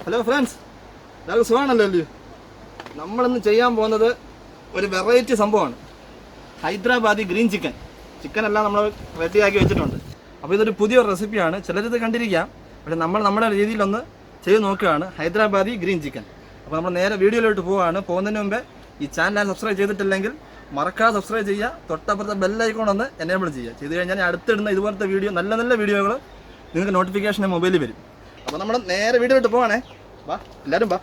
Hello friends, എല്ലാവർക്കും സുഖമാണല്ലോ അല്ലേ? നമ്മളിന്ന് ചെയ്യാൻ പോകുന്നത് ഒരു വെറൈറ്റി സംഭവമാണ്. Hyderabadi green chicken. ചിക്കനെല്ലാം നമ്മൾ റെഡിയാക്കി വെച്ചിട്ടുണ്ട്. അപ്പോൾ ഇതൊരു പുതിയൊരു റെസിപ്പിയാണ്. ചിലരിത് കണ്ടിരിക്കാം, പക്ഷേ നമ്മൾ നമ്മുടെ രീതിയിലൊന്ന് ചെയ്ത് നോക്കുകയാണ്. Hyderabadi green chicken. അപ്പോൾ നമ്മൾ നേരെ വീഡിയോയിലോട്ട് പോവുകയാണ്. പോകുന്നതിന് മുമ്പേ ഈ ചാനൽ സബ്സ്ക്രൈബ് ചെയ്തിട്ടില്ലെങ്കിൽ മറക്കാതെ സബ്സ്ക്രൈബ് ചെയ്യുക. തൊട്ടപ്പുറത്തെ ബെല്ലൈക്കോൺ ഒന്ന് എനേബിൾ ചെയ്യുക. ചെയ്ത് കഴിഞ്ഞാൽ അടുത്തിടുന്ന ഇതുപോലത്തെ വീഡിയോ, നല്ല നല്ല വീഡിയോകൾ നിങ്ങൾക്ക് നോട്ടിഫിക്കേഷൻ മൊബൈലിൽ വരും. അപ്പോൾ നമ്മൾ നേരെ വീഡിയോയിലോട്ട് പോവാണേ. വാ, എല്ലാവരും വാ.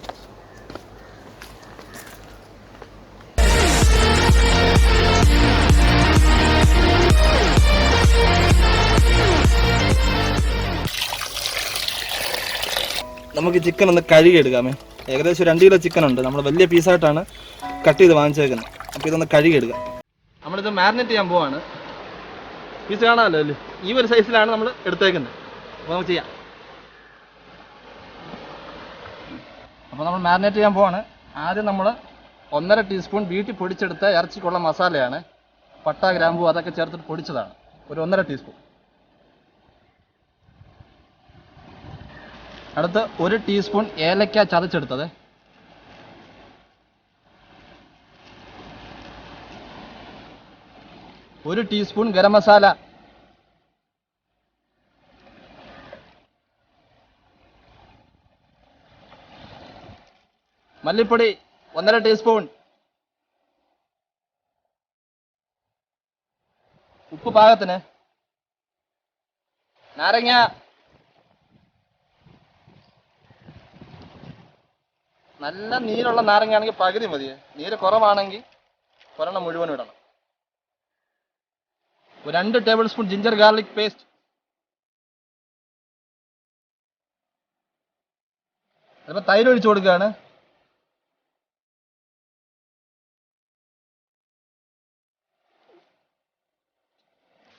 നമുക്ക് ചിക്കൻ ഒന്ന് കഴുകിയെടുക്കാമേ. ഏകദേശം 2 കിലോ ചിക്കൻ ഉണ്ട്. നമ്മൾ വലിയ പീസായിട്ടാണ് കട്ട് ചെയ്ത് വാങ്ങിച്ചേക്കുന്നത്. അപ്പോൾ ഇതൊന്ന് കഴുകിയെടുക്കാം. നമ്മളിത് മാരിനേറ്റ് ചെയ്യാൻ പോവാണ്. പീസ് കാണാമല്ലോ അല്ലേ? ഈ ഒരു സൈസിലാണ് നമ്മൾ എടുത്തേക്കുന്നത്. അപ്പോൾ നമുക്ക് ചെയ്യാം. അപ്പോൾ നമ്മൾ മാരിനേറ്റ് ചെയ്യാൻ പോവാണ്. ആദ്യം നമ്മൾ 1.5 ടീസ്പൂൺ വീട്ടിൽ പൊടിച്ചെടുത്ത ഇറച്ചിക്കുള്ള മസാലയാണ്. പട്ട, ഗ്രാമ്പൂ അതൊക്കെ ചേർത്തിട്ട് പൊടിച്ചതാണ്. ഒരു 1.5 ടീസ്പൂൺ. അടുത്ത് 1 ടീസ്പൂൺ ഏലക്ക ചതച്ചെടുത്തത്. ഒരു ടീസ്പൂൺ ഗരം മസാല. മല്ലിപ്പൊടി 1.5 ടീസ്പൂൺ. ഉപ്പ് പാകത്തിന്. നാരങ്ങ. നല്ല നീരുള്ള നാരങ്ങയാണെങ്കിൽ പകുതി മതി. നീര് കുറവാണെങ്കിൽ ഒരെണ്ണം മുഴുവനും ഇടണം. 2 table spoon ginger garlic paste. ചിലപ്പോൾ തൈര് ഒഴിച്ചു കൊടുക്കുകയാണ്.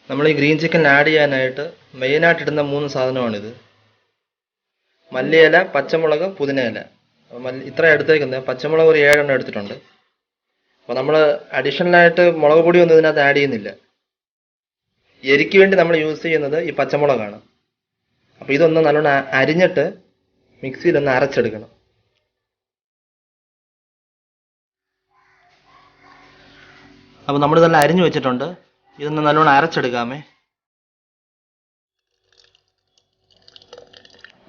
നമ്മൾ ഈ ഗ്രീൻ ചിക്കൻ ആഡ് ചെയ്യാനായിട്ട് മെയിനായിട്ട് ഇടുന്ന 3 സാധനമാണിത്. മല്ലിയില, പച്ചമുളക്, പുതിനയില. ഇത്ര എടുത്തേക്കുന്നത്. പച്ചമുളക് ഒരു 7 എണ്ണം എടുത്തിട്ടുണ്ട്. അപ്പോൾ നമ്മൾ അഡീഷണലായിട്ട് മുളക് പൊടി ഒന്നും ഇതിനകത്ത് ആഡ് ചെയ്യുന്നില്ല. എരിക്ക് വേണ്ടി നമ്മൾ യൂസ് ചെയ്യുന്നത് ഈ പച്ചമുളകാണ്. അപ്പോൾ ഇതൊന്ന് നല്ലോണം അരിഞ്ഞിട്ട് മിക്സിയിലൊന്ന് അരച്ചെടുക്കണം. അപ്പോൾ നമ്മളിതെല്ലാം അരിഞ്ഞു വെച്ചിട്ടുണ്ട്. ഇതൊന്ന് നല്ലോണം അരച്ചെടുക്കാമേ.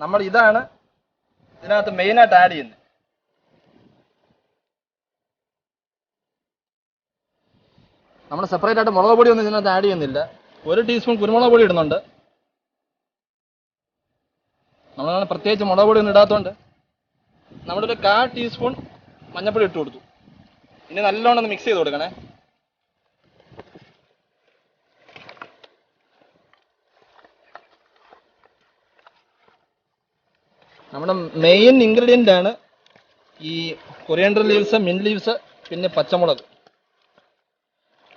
നമ്മൾ ഇതാണ് ഇതിനകത്ത് മെയിനായിട്ട് ആഡ് ചെയ്യുന്നത്. നമ്മൾ സെപ്പറേറ്റ് ആയിട്ട് മുളക് പൊടി ഒന്നും ഇതിനകത്ത് ആഡ് ചെയ്യുന്നില്ല. 1 ടീസ്പൂൺ കുരുമുളക് പൊടി ഇടുന്നുണ്ട്. നമ്മളങ്ങനെ പ്രത്യേകിച്ച് മുളക് പൊടി ഒന്നും ഇടാത്തതുകൊണ്ട് നമ്മളൊരു 1/4 ടീസ്പൂൺ മഞ്ഞൾപ്പൊടി ഇട്ട് കൊടുത്തു. ഇനി നല്ലോണം ഒന്ന് മിക്സ് ചെയ്ത് കൊടുക്കണേ. നമ്മുടെ മെയിൻ ഇൻഗ്രീഡിയൻ്റ് ആണ് ഈ കൊറിയാണ്ടർ ലീവ്സ്, മിന്റ് ലീവ്സ്, പിന്നെ പച്ചമുളക്.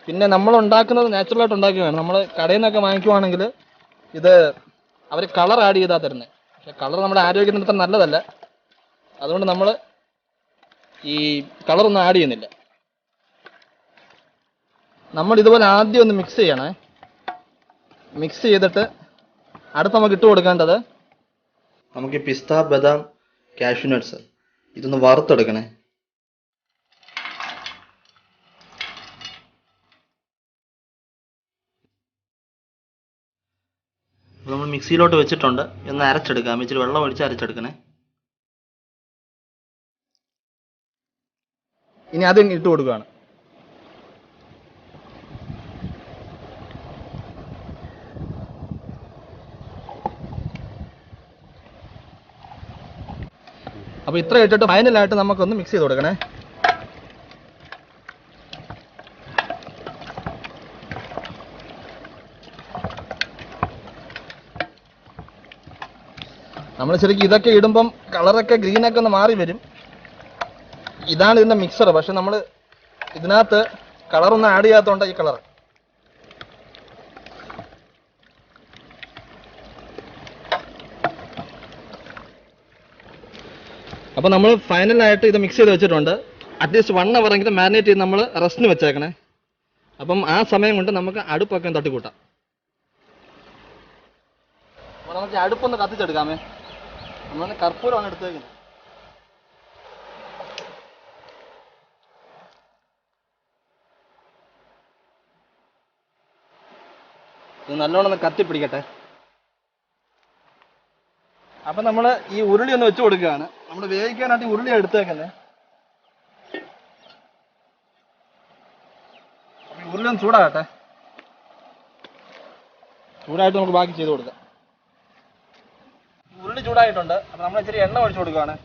പിന്നെ നമ്മൾ ഉണ്ടാക്കുന്നത് നാച്ചുറലായിട്ട് ഉണ്ടാക്കുകയാണ്. നമ്മൾ കടയിൽ നിന്നൊക്കെ വാങ്ങിക്കുവാണെങ്കിൽ ഇത് അവർ കളർ ആഡ് ചെയ്താൽ തരുന്നത്. പക്ഷെ കളർ നമ്മുടെ ആരോഗ്യത്തിന് അത്ര നല്ലതല്ല. അതുകൊണ്ട് നമ്മൾ ഈ കളറൊന്നും ആഡ് ചെയ്യുന്നില്ല. നമ്മൾ ഇതുപോലെ ആദ്യം ഒന്ന് മിക്സ് ചെയ്യണേ. മിക്സ് ചെയ്തിട്ട് അടുത്ത് നമുക്ക് ഇട്ട് കൊടുക്കേണ്ടത് നമുക്ക് പിസ്ത, ബദാം, കാഷ്യൂ നട്ട്സ് ഇതൊന്ന് വറുത്തെടുക്കണേ. നമ്മൾ മിക്സിയിലോട്ട് വെച്ചിട്ടുണ്ട്. ഒന്ന് അരച്ചെടുക്കാം. ഇച്ചിരി വെള്ളം ഒഴിച്ച് അരച്ചെടുക്കണേ. ഇനി അതും ഇട്ട് കൊടുക്കുകയാണ്. അപ്പോൾ ഇത്ര ഇട്ടിട്ട് ഫൈനലായിട്ട് നമുക്കൊന്ന് മിക്സ് ചെയ്ത് കൊടുക്കണേ. നമ്മൾ ശരിക്കും ഇതൊക്കെ ഇടുമ്പം കളറൊക്കെ ഗ്രീനൊക്കെ ഒന്ന് മാറി വരും. ഇതാണ് ഇതിൻ്റെ മിക്സർ. പക്ഷെ നമ്മൾ ഇതിനകത്ത് കളറൊന്നും ആഡ് ചെയ്യാത്തതുകൊണ്ട് ഈ കളർ. അപ്പോൾ നമ്മൾ ഫൈനലായിട്ട് ഇത് മിക്സ് ചെയ്ത് വെച്ചിട്ടുണ്ട്. അറ്റ്ലീസ്റ്റ് 1 hour എങ്കിലും മാരിനേറ്റ് ചെയ്ത് നമ്മൾ റെസ്റ്റിന് വെച്ചേക്കണേ. അപ്പം ആ സമയം കൊണ്ട് നമുക്ക് അടുപ്പൊക്കെ തട്ടിക്കൂട്ടാം. അപ്പോൾ നമുക്ക് അടുപ്പൊന്ന് കത്തിച്ചെടുക്കാമേ. നമ്മൾ കർപ്പൂരമാണ് എടുത്തേക്കുന്നത്. ഇത് നല്ലോണം ഒന്ന് കത്തിപ്പിടിക്കട്ടെ. അപ്പം നമ്മൾ ഈ ഉരുളി ഒന്ന് വെച്ച് കൊടുക്കുകയാണ്. നമ്മൾ വേവിക്കാനായിട്ട് ഈ ഉരുളി എടുത്തേക്കുന്നത്. അപ്പം ഈ ഉരുളി ഒന്ന് ചൂടാകട്ടെ. ചൂടായിട്ട് നമുക്ക് ബാക്കി ചെയ്ത് കൊടുക്കാം. ഉരുളി ചൂടായിട്ടുണ്ട്. അപ്പം നമ്മൾ ഇച്ചിരി എണ്ണ ഒഴിച്ചു കൊടുക്കുകയാണ്.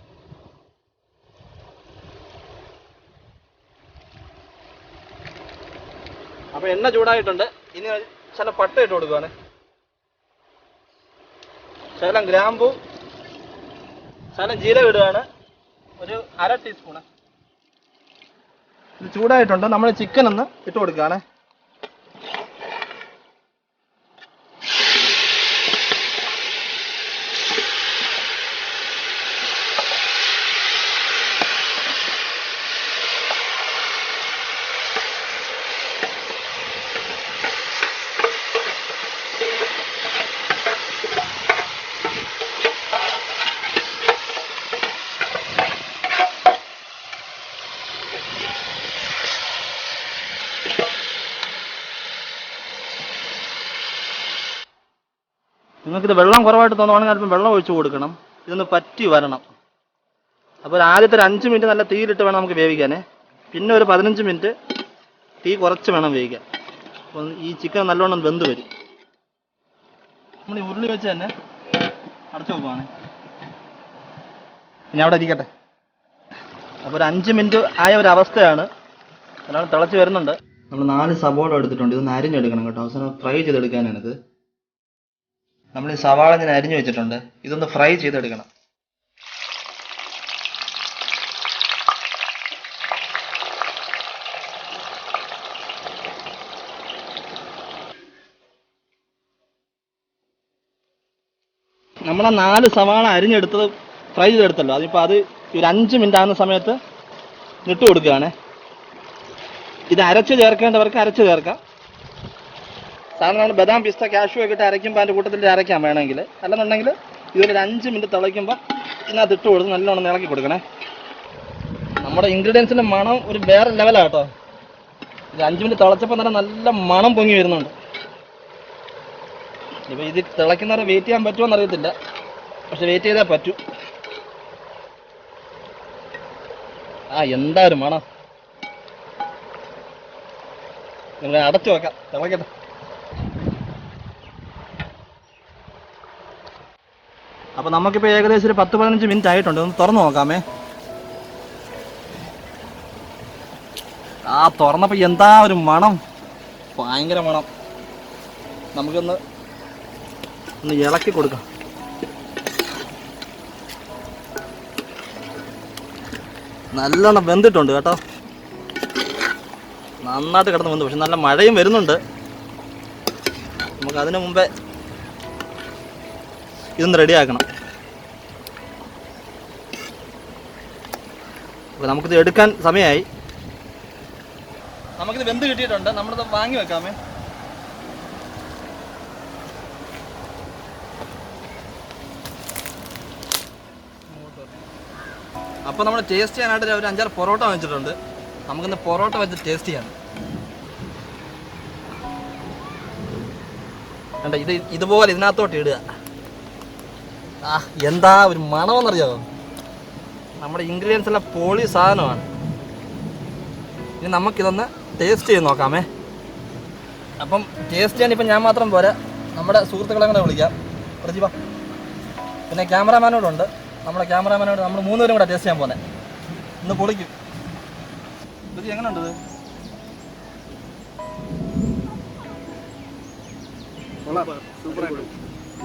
അപ്പം എണ്ണ ചൂടായിട്ടുണ്ട്. ഇനി ചില പട്ട ഇട്ട് കൊടുക്കുകയാണ്. ശകലം ഗ്രാമ്പു, ശകലം ജീരകം ഇടുകയാണ്. ഒരു 1/2 ടീസ്പൂണ്. ഇത് ചൂടായിട്ടുണ്ട്. നമ്മൾ ചിക്കൻ ഒന്ന് ഇട്ട് കൊടുക്കുകയാണ്. നിങ്ങൾക്കിത് വെള്ളം കുറവായിട്ട് തോന്നുവാണെങ്കിൽ അല്പം വെള്ളം ഒഴിച്ച് കൊടുക്കണം. ഇതൊന്ന് പറ്റി വരണം. അപ്പോൾ ആദ്യത്തെ ഒരു 5 മിനിറ്റ് നല്ല തീയിലിട്ട് വേണം നമുക്ക് വേവിക്കാനേ. പിന്നെ ഒരു 15 മിനിറ്റ് തീ കുറച്ച് വേണം വേവിക്കാൻ. അപ്പം ഈ ചിക്കൻ നല്ലോണം വെന്ത് വരും. നമ്മൾ ഈ ഉരുളി വെച്ച് തന്നെ അടച്ചു വെക്കുവാണ്. ഇനി അവിടെ ഇരിക്കട്ടെ. അപ്പോൾ ഒരു 5 മിനിറ്റ് ആയ ഒരു അവസ്ഥയാണ്. നല്ലോണം തിളച്ച് വരുന്നുണ്ട്. നമ്മൾ 4 സവാള എടുത്തിട്ടുണ്ട്. ഇതൊന്ന് അരിഞ്ഞെടുക്കണം കേട്ടോ. അവസാനം ഫ്രൈ ചെയ്തെടുക്കാനാണിത്. നമ്മൾ ഈ സവാള ഞാൻ അരിഞ്ഞു വെച്ചിട്ടുണ്ട്. ഇതൊന്ന് ഫ്രൈ ചെയ്തെടുക്കണം. നമ്മൾ ആ 4 സവാള അരിഞ്ഞെടുത്തത് ഫ്രൈ ചെയ്തെടുത്തല്ലോ. അതിപ്പോൾ അത് ഒരു 5 മിനിറ്റ് ആകുന്ന സമയത്ത് ഇട്ട് കൊടുക്കുകയാണ്. ഇത് അരച്ച് ചേർക്കേണ്ടവർക്ക് അരച്ച് ചേർക്കാം. സാധാരണ നമ്മൾ ബദാം, പിസ്ത, കാഷ്യൂ ഒക്കെ ഇട്ട് അരയ്ക്കുമ്പോൾ അതിൻ്റെ കൂട്ടത്തിൽ അരയ്ക്കാം വേണമെങ്കിൽ. അല്ലെന്നുണ്ടെങ്കിൽ ഇതൊരു 5 മിനിറ്റ് തിളയ്ക്കുമ്പോൾ ഇതിനകത്ത് ഇട്ട് കൊടുത്ത് നല്ലോണം ഇളക്കി കൊടുക്കണേ. നമ്മുടെ ഇൻഗ്രീഡിയൻസിൻ്റെ മണം ഒരു വേറെ ലെവലാണ് കേട്ടോ. ഇത് 5 മിനിറ്റ് തിളച്ചപ്പോൾ തന്നെ നല്ല മണം പൊങ്ങി വരുന്നുണ്ട്. ഇപ്പോൾ ഇത് തിളയ്ക്കുന്നവരെ വെയിറ്റ് ചെയ്യാൻ പറ്റുമോ എന്നറിയത്തില്ല. പക്ഷെ വെയിറ്റ് ചെയ്താൽ പറ്റൂ. എന്താ ഒരു മണം. നിങ്ങൾ അടച്ചു വെക്കാം, തിളക്കട്ടെ. അപ്പോൾ നമുക്കിപ്പോൾ ഏകദേശം ഒരു 10-15 മിനിറ്റ് ആയിട്ടുണ്ട്. ഒന്ന് തുറന്ന് നോക്കാമേ. തുറന്നപ്പോൾ എന്താ ഒരു മണം, ഭയങ്കര മണം. നമുക്കൊന്ന് ഇളക്കി കൊടുക്കാം. നല്ലോണം വെന്തിട്ടുണ്ട് കേട്ടോ. നന്നായിട്ട് കിടന്ന് വെന്തു. പക്ഷെ നല്ല മഴയും വരുന്നുണ്ട്. നമുക്ക് അതിന് മുമ്പേ ഇതൊന്ന് റെഡിയാക്കണം. അപ്പോൾ നമുക്കിത് എടുക്കാൻ സമയമായി. നമുക്കിത് വെന്ത് കിട്ടിയിട്ടുണ്ട്. നമ്മളിത് വാങ്ങി വെക്കാമേ. അപ്പോൾ നമ്മൾ ടേസ്റ്റ് ചെയ്യാനായിട്ട് ഒരു 5-6 പൊറോട്ട വാങ്ങിച്ചിട്ടുണ്ട്. നമുക്കിന്ന് പൊറോട്ട വെച്ച് ടേസ്റ്റ് ചെയ്യാം. കണ്ട, ഇതുപോലെ ഇതിനകത്തോട്ട് ഇടുക. എന്താ ഒരു മണമെന്നറിയാമോ. നമ്മുടെ ഇൻഗ്രീഡിയൻസ് എല്ലാം പൊളി സാധനമാണ്. ഇനി നമുക്കിതൊന്ന് ടേസ്റ്റ് ചെയ്ത് നോക്കാമേ. അപ്പം ടേസ്റ്റ് ചെയ്യാൻ ഇപ്പം ഞാൻ മാത്രം പോരാ, നമ്മുടെ സുഹൃത്തുക്കളെ കൂടെ വിളിക്കാം. പ്രജിബ, പിന്നെ ക്യാമറാമാനോടുണ്ട്. നമ്മുടെ ക്യാമറാമാനോട് നമ്മൾ 3 പേരും കൂടെ ടേസ്റ്റ് ചെയ്യാൻ പോകുന്നത്. ഇന്ന് പൊളിക്കും. ഇത് എങ്ങനെയുണ്ട്? സൂപ്പറായിട്ടുണ്ട്.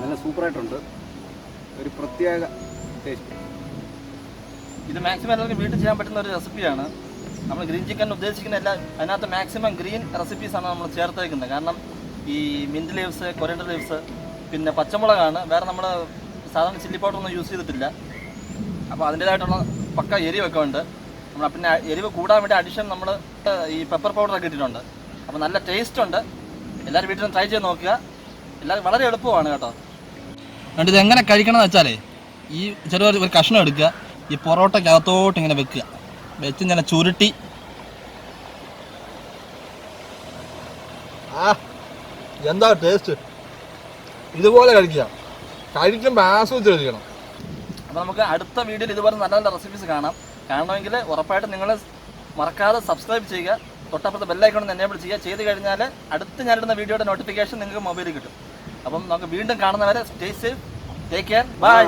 നല്ല സൂപ്പറായിട്ടുണ്ട്. ഒരു പ്രത്യേക ടേസ്റ്റ്. ഇത് മാക്സിമം എല്ലാവർക്കും വീട്ടിൽ ചെയ്യാൻ പറ്റുന്ന ഒരു റെസിപ്പിയാണ്. നമ്മൾ ഗ്രീൻ ചിക്കൻ ഉദ്ദേശിക്കുന്ന എല്ലാം അതിനകത്ത് മാക്സിമം ഗ്രീൻ റെസിപ്പീസാണ് നമ്മൾ ചേർത്തേക്കുന്നത്. കാരണം ഈ മിൻറ്റ് ലീവ്സ്, കൊറിയൻഡർ ലീവ്സ്, പിന്നെ പച്ചമുളകാണ്. വേറെ നമ്മൾ സാധാരണ ചില്ലി പൗഡർ ഒന്നും യൂസ് ചെയ്തിട്ടില്ല. അപ്പോൾ അതിൻ്റേതായിട്ടുള്ള പക്ക എരിവൊക്കെ ഉണ്ട്. നമ്മൾ പിന്നെ എരിവ് കൂടാൻ വേണ്ടി അഡീഷൻ നമ്മൾ ഈ പെപ്പർ പൗഡറൊക്കെ ഇട്ടിട്ടുണ്ട്. അപ്പോൾ നല്ല ടേസ്റ്റ് ഉണ്ട്. എല്ലാവരും വീട്ടിലും ട്രൈ ചെയ്ത് നോക്കുക. എല്ലാവരും വളരെ എളുപ്പമാണ് കേട്ടോ. എന്നിട്ട് ഇത് എങ്ങനെ കഴിക്കണമെന്ന് വെച്ചാലേ, ഈ ചെറിയ ഒരു കഷ്ണം എടുക്കുക, ഈ പൊറോട്ടയ്ക്കകത്തോട്ട് ഇങ്ങനെ വെക്കുക. വെച്ച് ഇങ്ങനെ ചുരുട്ടി എന്താ ടേസ്റ്റ്. ഇതുപോലെ കഴിക്കുമ്പോൾ ആസ്വദിച്ച് കഴിക്കണം. അപ്പോൾ നമുക്ക് അടുത്ത വീഡിയോയിൽ ഇതുപോലെ നല്ല നല്ല റെസിപ്പീസ് കാണണമെങ്കിൽ ഉറപ്പായിട്ടും നിങ്ങൾ മറക്കാതെ സബ്സ്ക്രൈബ് ചെയ്യുക. തൊട്ടപ്പുറത്ത് ബെല്ലൈക്കൺ ഒന്ന് എനേബിൾ ചെയ്യുക. ചെയ്ത് കഴിഞ്ഞാൽ അടുത്ത് ഞാനിടുന്ന വീഡിയോയുടെ നോട്ടിഫിക്കേഷൻ നിങ്ങൾക്ക് മൊബൈലിൽ കിട്ടും. അപ്പം നമുക്ക് വീണ്ടും കാണുന്നവരെ stay safe, take care, by.